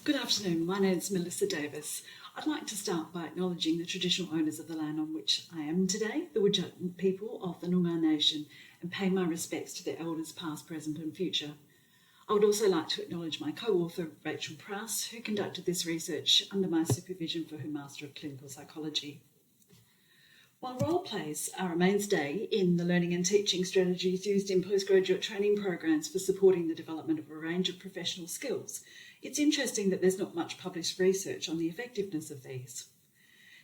Good afternoon, my name is Melissa Davis. I'd like to start by acknowledging the traditional owners of the land on which I am today, the Whadjuk people of the Noongar Nation, and pay my respects to their elders past, present and future. I would also like to acknowledge my co-author Rachel Prowse, who conducted this research under my supervision for her Master of Clinical Psychology. While role plays are a mainstay in the learning and teaching strategies used in postgraduate training programs for supporting the development of a range of professional skills, it's interesting that there's not much published research on the effectiveness of these.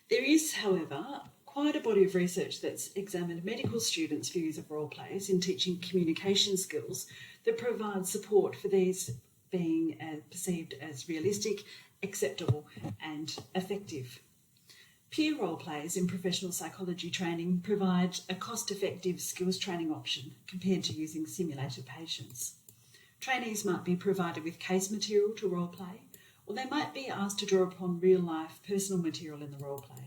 There is, however, quite a body of research that's examined medical students' views of role plays in teaching communication skills that provide support for these being perceived as realistic, acceptable and effective. Peer role plays in professional psychology training provide a cost-effective skills training option compared to using simulated patients. Trainees might be provided with case material to role play, or they might be asked to draw upon real-life personal material in the role play.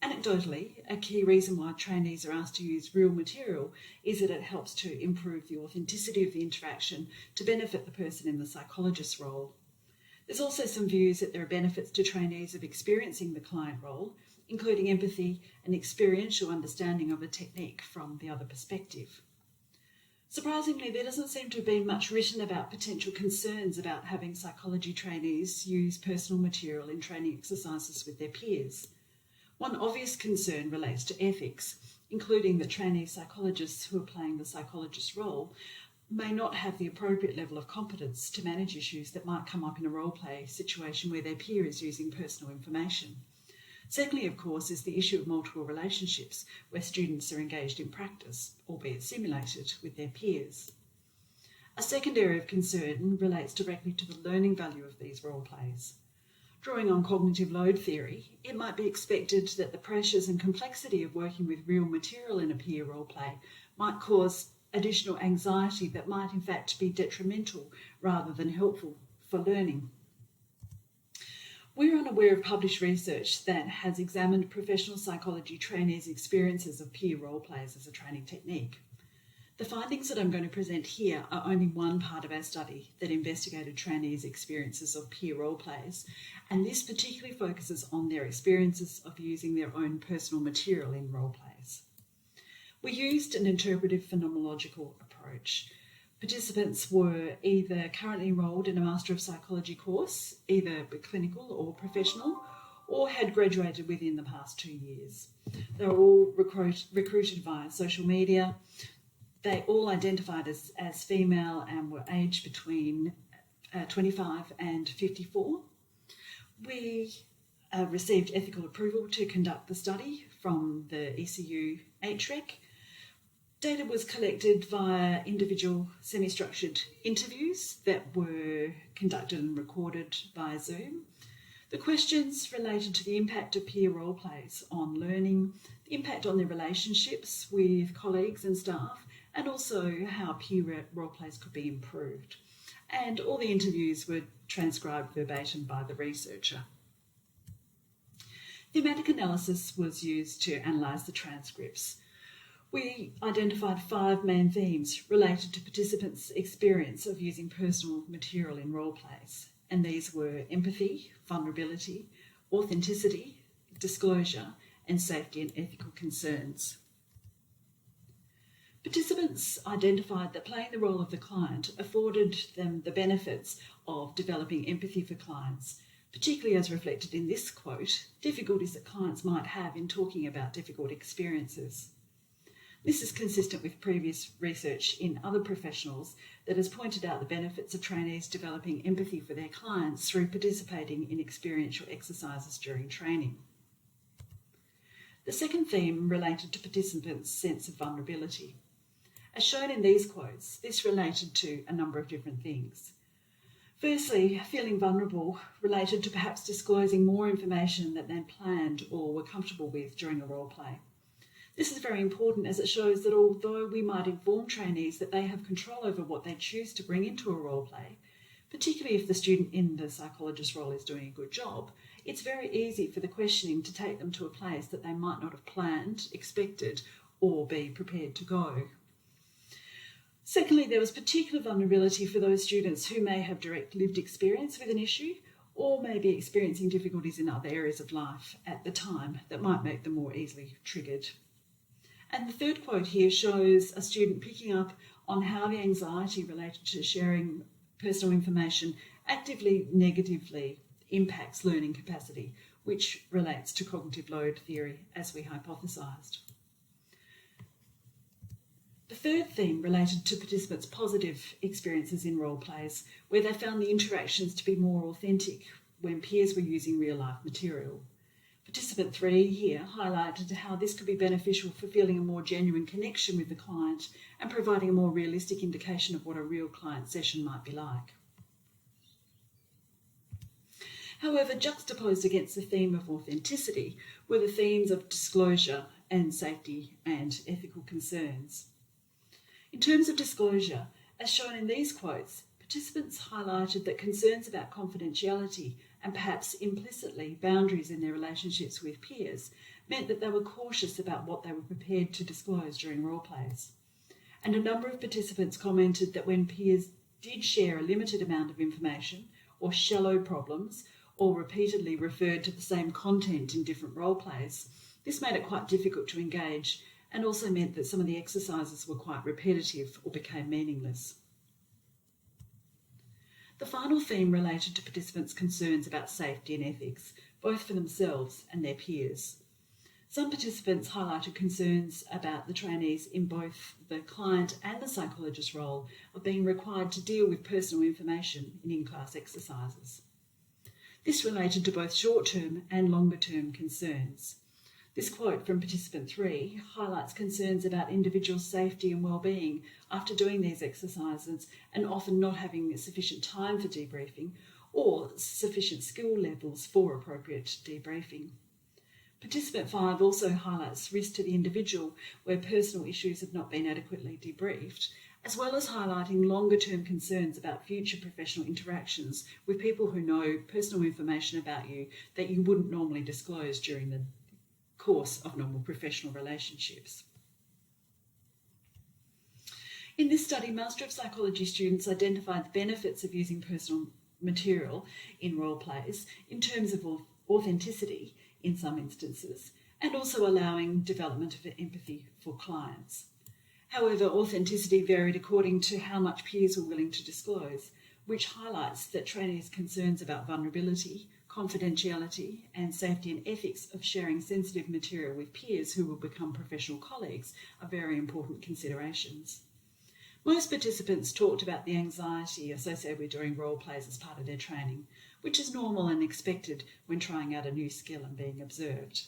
Anecdotally, a key reason why trainees are asked to use real material is that it helps to improve the authenticity of the interaction to benefit the person in the psychologist's role. There's also some views that there are benefits to trainees of experiencing the client role, including empathy and experiential understanding of a technique from the other perspective. Surprisingly, there doesn't seem to have been much written about potential concerns about having psychology trainees use personal material in training exercises with their peers. One obvious concern relates to ethics, including that trainee psychologists who are playing the psychologist's role may not have the appropriate level of competence to manage issues that might come up in a role-play situation where their peer is using personal information. Secondly, of course, is the issue of multiple relationships where students are engaged in practice, albeit simulated, with their peers. A second area of concern relates directly to the learning value of these role plays. Drawing on cognitive load theory, it might be expected that the pressures and complexity of working with real material in a peer role play might cause additional anxiety that might in fact be detrimental rather than helpful for learning. We're unaware of published research that has examined professional psychology trainees' experiences of peer role plays as a training technique. The findings that I'm going to present here are only one part of our study that investigated trainees' experiences of peer role plays, and this particularly focuses on their experiences of using their own personal material in role plays. We used an interpretive phenomenological approach. Participants were either currently enrolled in a Master of Psychology course, either clinical or professional, or had graduated within the past 2 years. They were all recruited via social media. They all identified as female and were aged between 25 and 54. We received ethical approval to conduct the study from the ECU HREC. Data was collected via individual semi-structured interviews that were conducted and recorded via Zoom. The questions related to the impact of peer role plays on learning, the impact on their relationships with colleagues and staff, and also how peer role plays could be improved. And all the interviews were transcribed verbatim by the researcher. Thematic analysis was used to analyse the transcripts. We identified 5 main themes related to participants' experience of using personal material in role plays, and these were empathy, vulnerability, authenticity, disclosure, and safety and ethical concerns. Participants identified that playing the role of the client afforded them the benefits of developing empathy for clients, particularly as reflected in this quote, difficulties that clients might have in talking about difficult experiences. This is consistent with previous research in other professionals that has pointed out the benefits of trainees developing empathy for their clients through participating in experiential exercises during training. The second theme related to participants' sense of vulnerability. As shown in these quotes, this related to a number of different things. Firstly, feeling vulnerable related to perhaps disclosing more information than they'd planned or were comfortable with during a role play. This is very important as it shows that although we might inform trainees that they have control over what they choose to bring into a role play, particularly if the student in the psychologist role is doing a good job, it's very easy for the questioning to take them to a place that they might not have planned, expected, or be prepared to go. Secondly, there was particular vulnerability for those students who may have direct lived experience with an issue or may be experiencing difficulties in other areas of life at the time that might make them more easily triggered. And the third quote here shows a student picking up on how the anxiety related to sharing personal information actively negatively impacts learning capacity, which relates to cognitive load theory as we hypothesised. The third theme related to participants' positive experiences in role plays, where they found the interactions to be more authentic when peers were using real-life material. Participant 3 here highlighted how this could be beneficial for feeling a more genuine connection with the client and providing a more realistic indication of what a real client session might be like. However, juxtaposed against the theme of authenticity were the themes of disclosure and safety and ethical concerns. In terms of disclosure, as shown in these quotes, participants highlighted that concerns about confidentiality and perhaps implicitly boundaries in their relationships with peers meant that they were cautious about what they were prepared to disclose during role plays. And a number of participants commented that when peers did share a limited amount of information or shallow problems or repeatedly referred to the same content in different role plays, this made it quite difficult to engage and also meant that some of the exercises were quite repetitive or became meaningless. The final theme related to participants' concerns about safety and ethics, both for themselves and their peers. Some participants highlighted concerns about the trainees in both the client and the psychologist role of being required to deal with personal information in in-class exercises. This related to both short-term and longer-term concerns. This quote from participant 3 highlights concerns about individual safety and well-being after doing these exercises and often not having sufficient time for debriefing or sufficient skill levels for appropriate debriefing. Participant 5 also highlights risk to the individual where personal issues have not been adequately debriefed, as well as highlighting longer-term concerns about future professional interactions with people who know personal information about you that you wouldn't normally disclose during the course of normal professional relationships. In this study, Master of Psychology students identified the benefits of using personal material in role plays in terms of authenticity in some instances, and also allowing development of empathy for clients. However, authenticity varied according to how much peers were willing to disclose, which highlights that trainees' concerns about vulnerability, confidentiality and safety and ethics of sharing sensitive material with peers who will become professional colleagues are very important considerations. Most participants talked about the anxiety associated with doing role plays as part of their training, which is normal and expected when trying out a new skill and being observed.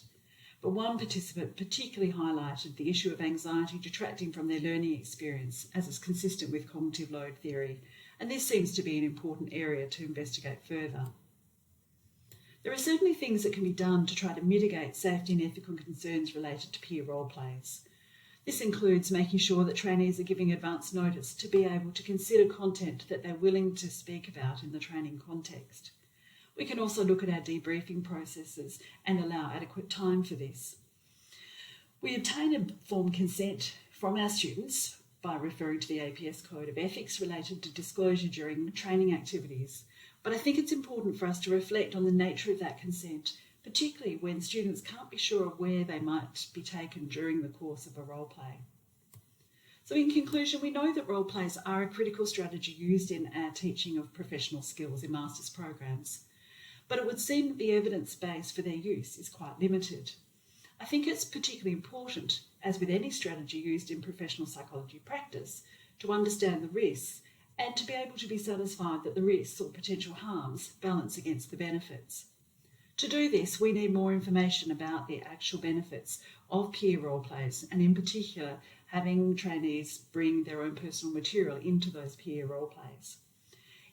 But one participant particularly highlighted the issue of anxiety detracting from their learning experience, as is consistent with cognitive load theory, and this seems to be an important area to investigate further. There are certainly things that can be done to try to mitigate safety and ethical concerns related to peer role plays. This includes making sure that trainees are giving advance notice to be able to consider content that they're willing to speak about in the training context. We can also look at our debriefing processes and allow adequate time for this. We obtain informed consent from our students by referring to the APS Code of Ethics related to disclosure during training activities. But I think it's important for us to reflect on the nature of that consent, particularly when students can't be sure of where they might be taken during the course of a role play. So in conclusion, we know that role plays are a critical strategy used in our teaching of professional skills in master's programs, but it would seem that the evidence base for their use is quite limited. I think it's particularly important, as with any strategy used in professional psychology practice, to understand the risks and to be able to be satisfied that the risks or potential harms balance against the benefits. To do this, we need more information about the actual benefits of peer role plays, and in particular, having trainees bring their own personal material into those peer role plays.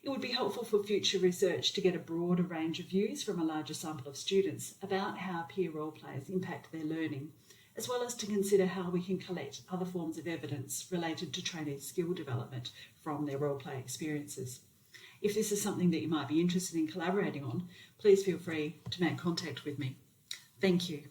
It would be helpful for future research to get a broader range of views from a larger sample of students about how peer role plays impact their learning, as well as to consider how we can collect other forms of evidence related to trainees' skill development from their role play experiences. If this is something that you might be interested in collaborating on, please feel free to make contact with me. Thank you.